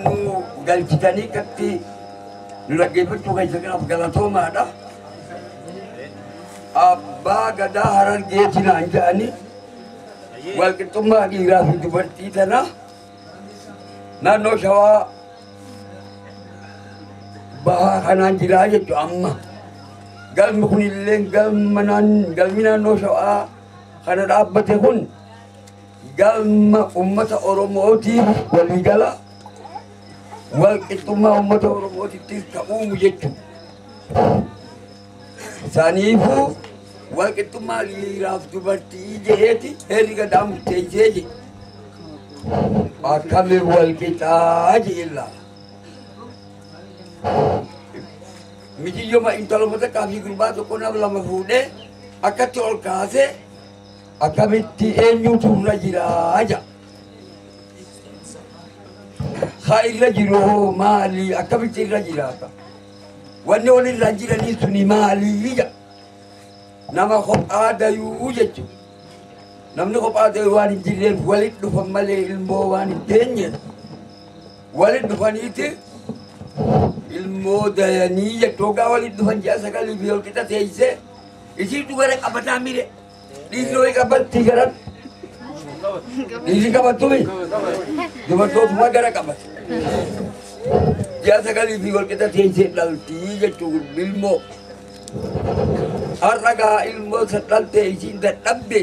nu galchitanii katti nu dhaggeeffachuu keessa kanaaf galatoomaadha. Abbaa Gadaa Harargeetii naan jedhanii walqixxummaa dhiiraa fi dubartii tana naannoo Shawaa bahaa kanaan jiraa jechuudha amma. Galmi kunillee galmi naannoo Shawaa kana dhaabbate kun galma ummata Oromootiif waliigala walqixxummaa ummata Oromootiif ta'uumu jechuudha. Saniifuu walqixxummaa dhiiraaf dubartii jedheeti heerri Gadaa murteessee jedhe. Akkamiin walqixxaa jedhella. Mijiyyoma intalumata kaafii gurbaa tokko nama lama fuudhee akkatti ol kaasee akkamitti eenyutu irra jiraa jedha. Haa irra jiru maali akkamitti irra jiraata? Wanni walirra jiranii suni maali jedha. Nama kophaa dayuu jechuudha. Namni kophaa dayuu waan hin jirreef walitti dhufan malee ilmoo waan hin teenyeef walitti dhufaniiti ilmoo dayanii jettoogaa walitti dhufan ji'a sagalii fi ol qixa teessee isiitu gara qabataa mire dhiirri wayii qabatti garan dhiirri qabattumi dubartootuma gara qabate ji'a sagalii fi ol qixa teessee dhaltii jechuun ilmoo har'a gaa ilmoo sadhaltee isiin dadhabde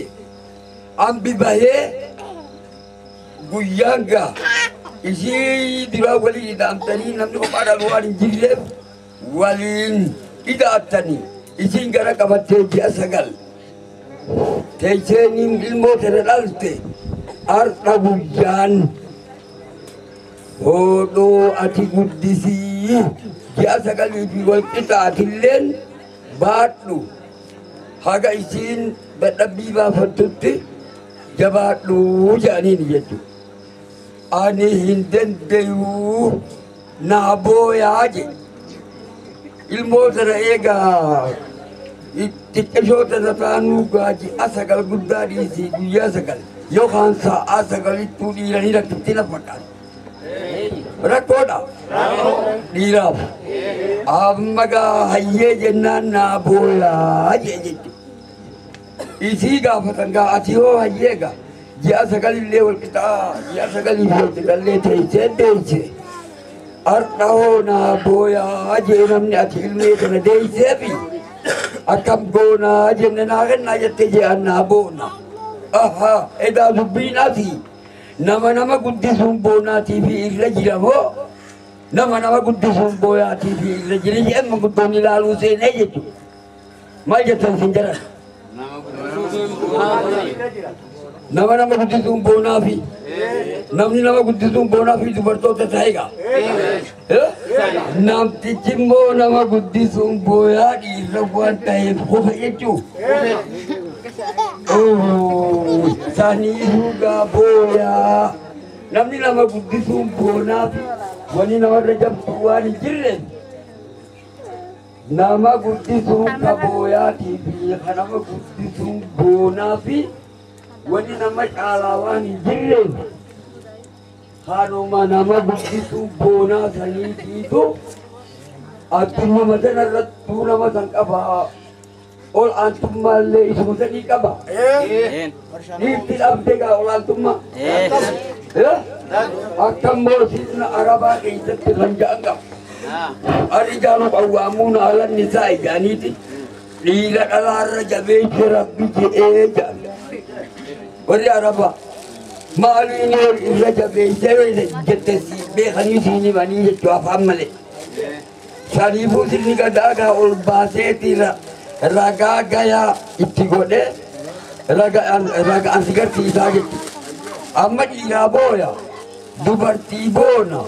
ambi bahee guyyaan gaa isii duraa waliin hidhaamtanii namni kophaadhaan waan hin jirreef waliin hidhaattanii isiin gara qabattee ji'a sagal teesseen ilmoo tana dhalte har'a guyyaan hodhoo ati guddisii ji'a sagalii fi wal qixaatilleen baadhu haga isiin dadhabbii baafattutti jabaadhu jedhaniin jechuudha. Ani hin dandayuu naa booyaa jedhe. Ilmoo tana eegaa xiqqashoo tana taanuu ji'a sagal guddaa dhiisii guyyaa sagal yookaan sa'aa sagalittuu dhiiranii rakkitti na fakkaata. Rakkoodha. Dhiiraaf. Amma gaa hayyee jennaan naa booyaa jedhe jechuudha. Isii gaafatan gaa ati hoo hayyee gaa ji'a sagalillee wal qixaa ji'a sagalii wal qixallee teessee deesse. Har'a hoo naa booyaa jee namni ati ilmee kana deesseefi akkam boonaa jenne naa kennaa jettee je'an naa boona. Ahaa edaa dubbiin ati nama guddisuun boonaatii fi irra jira moo nama guddisuun booyaatii fi irra jira jedhama guddoon ilaaluu seenee jechuudha. Maal jettan sin jedhan? Nama guddisuun boonaa fi namni nama guddisuun boonaa fi dubartoota ta'eega. Namtichi immoo nama guddisuun booyaa dhiirra waan ta'eef qofa jechuudha. Saniifuu gaa booyaa namni nama guddisuun boonaa fi wani namarra jabdu waan hin jirreef nama guddisuun ka booyaatii fi nama guddisuun boonaa fi wani nama caalaa waan hin jirreef haadhuma nama guddisuun boonaa saniitiitu addunyaa matana irrattuu nama san qabaa. Ol antummaallee isuma sadii qaba. Dhiirti dhabdee gaa ol antummaa. Akkam moosiisna Arabaa keessatti kan ja'an qaba. Arijaanu qawwaamuun haalan nisaa ijaaniiti. Dhiira dhalaarra jabeesse rabbi jedhee ja'an. Warri Arabaa maaliin irra jabeessee jette beekanii siin himanii jechuu afaan malee. Saniifuu sirni Gadaa gaa ol baaseetira. Ragaa gayaa itti godhee ragaan si garsiisaa jechuudha. Amma dhiiraa booya dubartii boona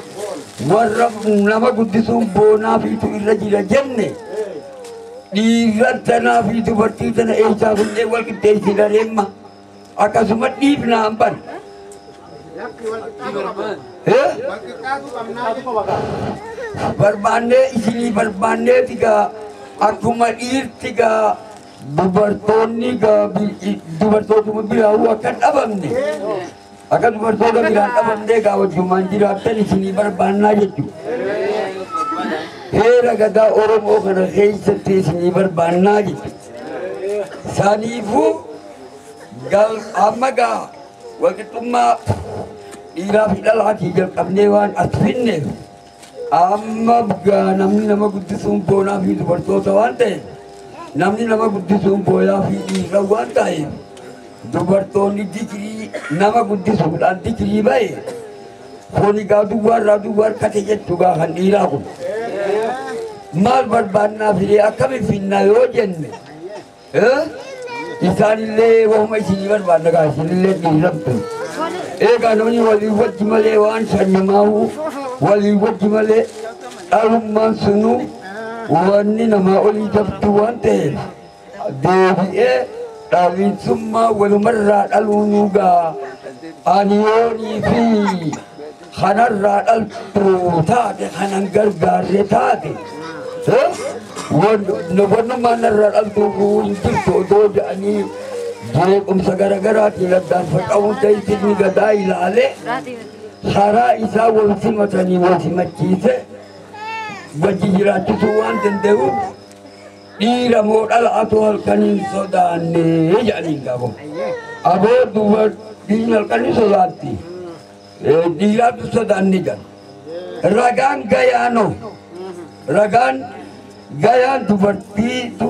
warra nama guddisuun boonaa fiitu irra jira jenne dhiira tanaa fi dubartii tana eessaa fuudhee wal qixxeessina reemma akkasuma dhiifnaan ban. Barbaannee isinii barbaanneeti gaa akkuma dhiirti gaa dubartoonni gaa dubartootuma biraawuu akka dhabamne Akan dubartoota biraan dhabamnee gaawwachumaan jiraattan isinii barbaannaa jechuudha. Heera gadaa Oromoo kana keessatti isinii barbaannaa jechuudha. Saniifuu amma gaa walqixxummaa dhiiraa fi dhalaatii jalqabnee waan as finneef amma gaa namni nama guddisuun boonaa fi dubartoota waan ta'eef namni nama guddisuun booyaa fi dhiira waan ta'eef dubartoonni digirii nama guddisuudhaan digirii ba'e kuni gaa duwwaarraa duwwaar kate jettu gaa kan dhiiraa kun maal barbaannaa firee akkamiin finnaa yoo jenne isaanillee wahuma isinii barbaanna gaa isinillee dhiiramtu eegaa namni walii wajji malee waan sanyimaahu walii wajji malee dhalummaan sunuu wanni namaa olii jabdu waan ta'eef deebi'ee dhaabbiinsummaa walumarraa dhaluunuu gaa aniyoonii fi kanarraa dhaltu taate kanan gargaarre taate wannummaan narraa dhaltuu hin jirtu odoo jedhanii jeequmsa garaagaraatiin addaan faca'uun ta'isni gadaa ilaale karaa isaa wal simatanii wal simachiise wajji jiraachisuu waan danda'uuf dhiira moo dhala'atu halkaniin sodaanne jedhaniin qabu. Aboo dubartiin halkanii sodaatti dhiiraatu sodaanne jedhan. Ragaan gayaanoo ragaan gayaan dubartiitu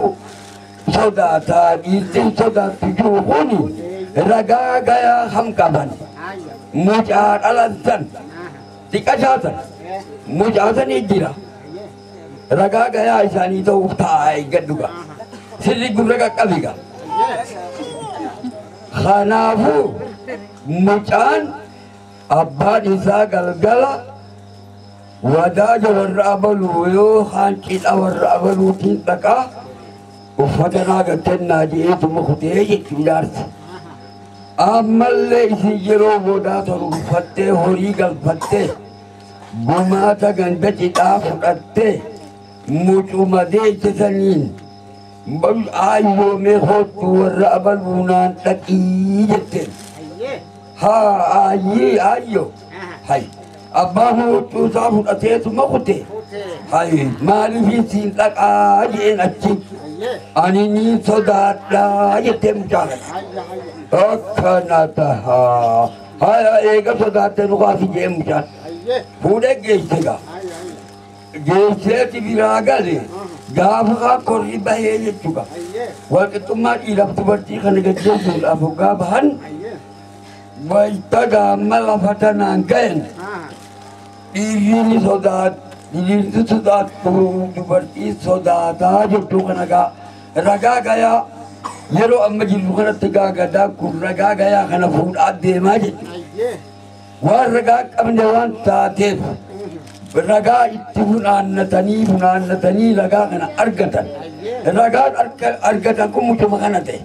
sodaataa dhiirtiin sodaattu jiru kuni ragaa gayaa ham qaban mucaa dhalatan xiqqashaatan mucaasanii jira. Ragaa gayaa isaanii ta'uuf taa'aa eeggadhuga sirri gurra qaqqabiga. Kanaafuu mucaan abbaan isaa galgala wadaaja warra abaluu yoo hanqidha warra abaluutiin dhaqaa uffata naa gattennaa je'eetuma kutee jechuun jaarsi. Ammallee isin yeroo boodaa torumfattee horii galfattee gumaata ganda cidhaa fudhattee mucuma deessisaniin ayyoomee hoottu warra abaluunaan dhaqii jetteen. Haa ayyii ayyo hay abbaa huccuu isaa fudhateetuma kute hay maaliif isiin dhaqaa jeen achi ani ni sodaadhaa jettee mucaan akkana tahaa haya eega sodaattee nukaasi jee mucaan fuudhee geesse gaa geesseeti biraa gale gaafa korri bahee jechuudha. Walqixxummaa dhiiraaf dubartii kana gaggeessuudhaaf hoggaa bahan wayita gaamma lafa tanaan ga'en dhiirri sodaattu dubartii sodaataa jechuu kana gaa ragaa gayaa yeroo amma jirru kanatti gaa gadaa kun ragaa gayaa kana fuudhaa deemaa jechuudha. Waan ragaa qabne waan taateef ragaa itti funaannatanii ragaa kana argatan. Ragaan argatan kun mucuma kana ta'e.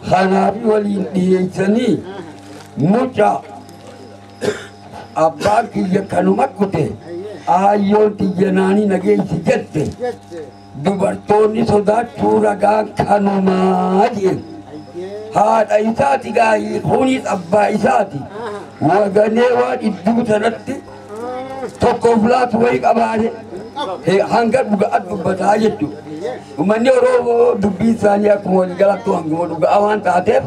Kanaaf waliin dhiyeessanii muca abbaan kiyya kanuma kute ayyoon tiyyanaanii nageessi jette dubartoonni sodaachuu ragaan kanumaa jeen. Haadha isaati gaa'ii kunis abbaa isaati waganee waan idduu sanatti tokkoof laatu wayii qabaate hanga dhugaa dubbataa jechuudha. Uummanni Oromoo dubbii isaanii akkuma waliigalatti hanguma dhugaa waan taateef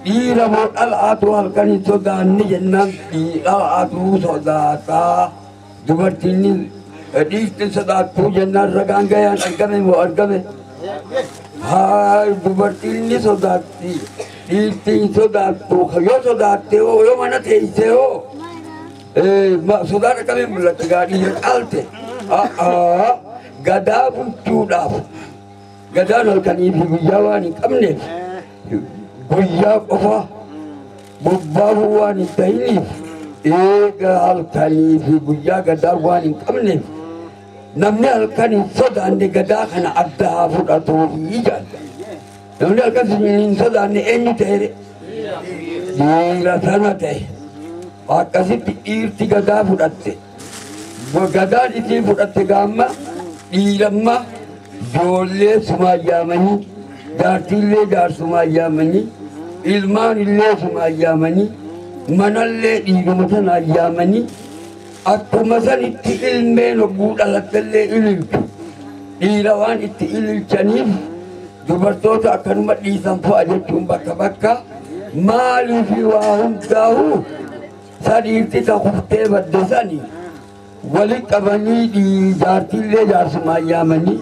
dhiira moo dhala'aatu halkan hin sodaanne jennaan dhala'aatu sodaataa dubartiin dhiirti sodaattuu jennaan ragaan gayaan argame moo argame. Haa dubartiin ni sodaatti dhiirti hin sodaattu yoo sodaatte yoo mana teessee hoo sodaadha qabee mul'atti gaadhii dhaalte gadaa bulchuudhaaf gadaan halkanii fi guyyaa waan hin qabneef guyyaa qofa bobbaafuu waan hin ta'iniif eega halkanii fi guyyaa gadaa waan hin qabneef namni halkan hin sodaanne gadaa kana addaa fudhatuufi jaalla. Namni halkan hin sodaanne eenyu ta'e dhiira sana ta'e. Akkasitti dhiirti gadaa fudhatte. Gadaan isin fudhatte gaamma dhiiramma ijoollee sumaa yaamanii jaartiillee jaarsumaa yaamanii ilmaan illee suma ayyaamanii manallee dhiiguma sana ayyaamanii akkuma sanitti ilmeen hogguu dhalattallee ililchu dhiira waan itti ililchaniif dubartoota akkanuma dhiisan fa'a jechuun bakka bakka maaliif waa hundaa'u sadiitti takuftee badde sanii wali qabanii jaartiillee jaarsuma ayyaamanii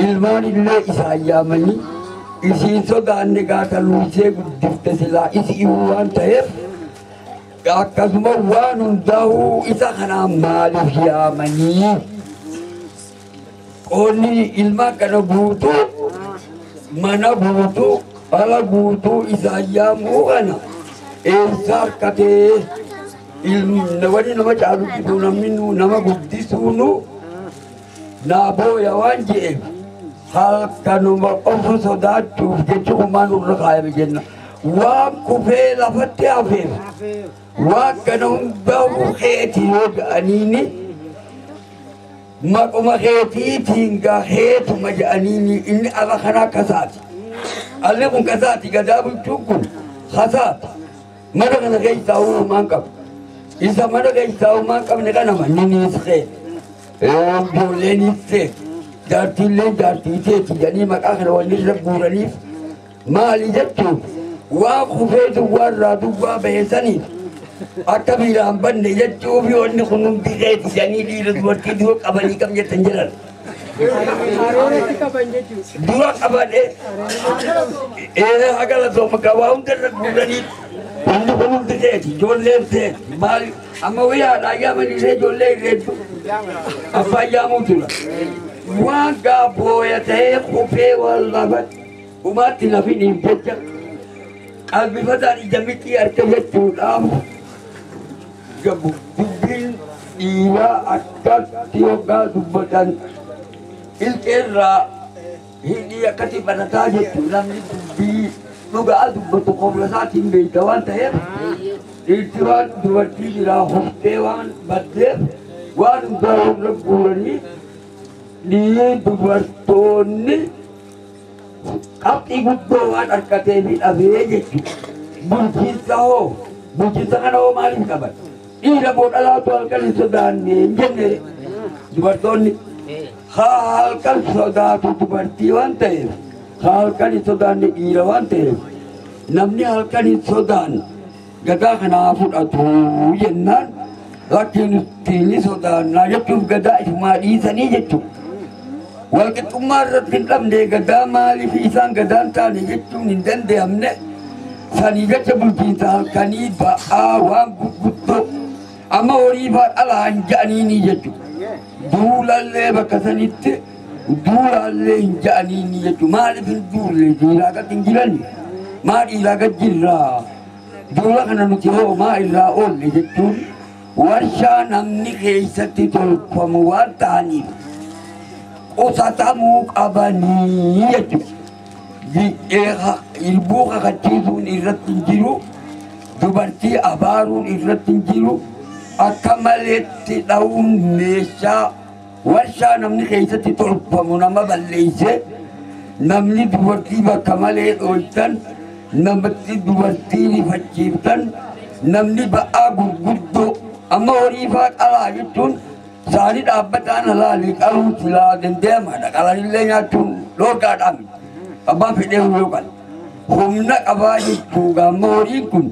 ilmaan illee isa ayyaamanii isiin sodaanne gaata luusee guddifte silaa isii waan ta'eef akkasuma waan hundaa'u isa kanaan maaliif yaamanii qoonni ilmaan kana guutuu mana guutuu ala guutuu isa ayyaamuu kana eessa harkatee wani nama caaluqisu namni nama guddisuunu naabooya waan je'eef halkanuma qofa sodaachuuf jechuumaan irra kaayame jenna waan kufee lafatti hafeef waan kana hundaa'u keeti yoo ga'aniini maquma keetiitiin heetuma jedhaniini inni ala kanaa kasaati alli kun kasaati gadaa bulchuun kun kasaati mana kana keessaa uumaan qabu isa mana keessaa uumaan qabne kana manninis kee ijoollenis ta'e jaartiillee jaartiiteeti jedhanii maqaa kana wanni irra guuraniif maali jechuun waan kufee duwwaa irraa duwwaa baheessaniif akka biiraan banne jechuuf yoonni kun hundi keeti jedhanii dhiira dubartii dura qabanii qab jettan jedhan. Dura qabadhe hagala sooma qabaa hunda irra guuraniif hundi kun hundi keeti ijoolleen ta'e maali amma wayyaadha ayyaamaniisee ijoollee irreeddu abbaa ayyaamuu tura. Waan gaabooya ta'ee kufee waan lafat umaatti nafiniif jecha qalbifataan ija mitii harka jechuudhaaf dubbiin dhiiraa akkatti hoggaa dubbatan ilqeerraa hidhii akkatti barataa jechuu namni dubbii dhugaa dubbatu qofla isaatiin beeyta waan ta'eef dhiirti waan dubartii biraa hoftee waan baddeef waan hundaa irra guuranii dubartoonni qabxii guddoo waan harkatee fi dhabee jechuudha. Bulchiinsa hoo bulchiinsa kana hoo maaliif qaban? Dhiira boodhalaatu halkan hin sodaanne hin jenne dubartoonni halkan sodaatu dubartii waan ta'eef halkan hin sodaanne dhiira waan ta'eef namni halkan hin sodaanne gadaa kanaa fudhatu jennaan lakkiin ittiin sodaannaa jechuuf gadaa isumaa dhiisanii jechuudha. Walqixxummaa irratti hin dhabne gadaa maaliif isaan gadaan taane jechuun hin danda'amne sanii jecha bulchiinsa halkanii ba'aa waan gurguddoo amma horii dhalaa hin ja'aniini jechuudha. Duulallee bakka sanitti duulallee hin ja'aniini jechuudha. Maaliif hin duulle dhiiraa gad hin jiran maa dhiiraa gad jirraa duula kana nuti hoo maa irraa oolle jechuun warshaa namni keessatti tolfamu waan ta'aniif. Qusatamuu qabanii jechuudha. Ilbuu kakachiisuun irratti hin jiru, dubartii abaaruun irratti hin jiru, akka maleetti dha'uun meeshaa warshaa namni keessatti tolfamu nama balleeyse namni dubartii bakka malee dhooltan namatti dubartii rifachiiftan namni ba'aa gurguddoo amma horii faa qalaa jechuun saani dhaabbataan halaalii qaluu silaa dandeemaadha. Qalanillee nyaachuun dhorkaadhaan abbaan fedhee yoo qala. Humna qabaa jechuudha amma horiin kun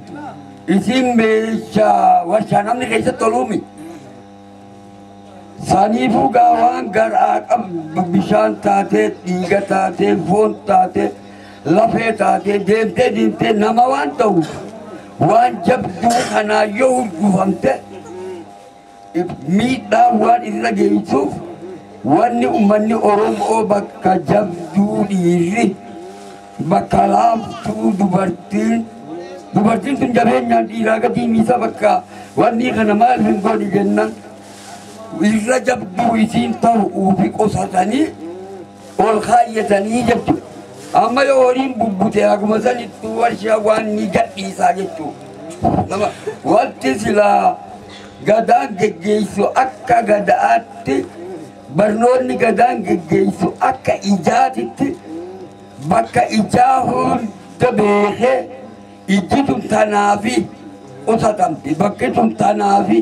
isiin meeshaa warshaa namni keessatti toluumi. Saniifuu gaa waan garaa qabdu bishaan taatee dhiiga taatee foon taatee lafee taatee deemtee nama waan ta'uuf waan jabduu kanaa yoo hurgufamte miidhaa waan irra geessuuf wanni uummanni Oromoo bakka jabduu dhiirri bakka laaftuu dubartiin tun jabeenyaan dhiiraa gatii miisa bakka wanni kana maal hin godhi jennan irra jabduu isiin ta'uu fi qusatanii ol kaayyatanii jechuudha. Amma yoo horiin bubbute akkuma sanitti warshaa waan ni gadhiisaa jechuudha. Wanti silaa gadaan geggeessu akka gadaatti barnoonni gadaan geggeessu akka ijaatitti bakka ijaa hunda beekee ijjitun tanaafi qusatamti bakkitun tanaafi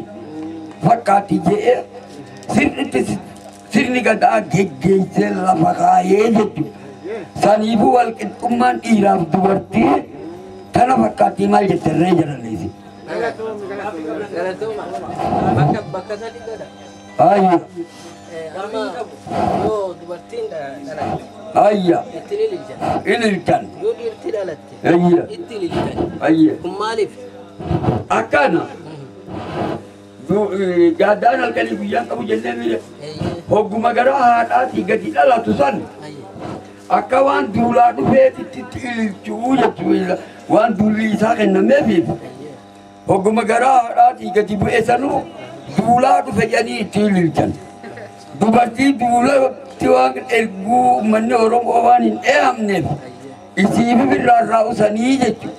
fakkaatti jedhee sirni gadaa geggeessee lafa kaayee jechuudha. Saniifuu walqixxummaan dhiiraaf dubartii kana fakkaatti maal jettarree jedhaniisi. Bakka sadii godha. Ayya. Amma yoo dubartiin dhalatte. Ayya. Ittiin ililchan. Ililchan. Yoo dhiirti dhalatte. Ayya. Ittiin ililchan. Ayya. Kun maaliif? Akkana. Gaadaan halkanii guyyaan qabu jennee hogguma garaa haadhaatii gadi dhalatu san akka waan duulaa dhufeetitti ililchuu jechuudha. Waan duulli isaa kennameefiif hogguma garaa haadhaatii gadi bu'e sanuu duulaa dhufe jedhanii itti ililchan. Dubartii duulatti waan erguu uummanni Oromoo waan hin dheehamneef isiif birraa irraa usanii jechuudha.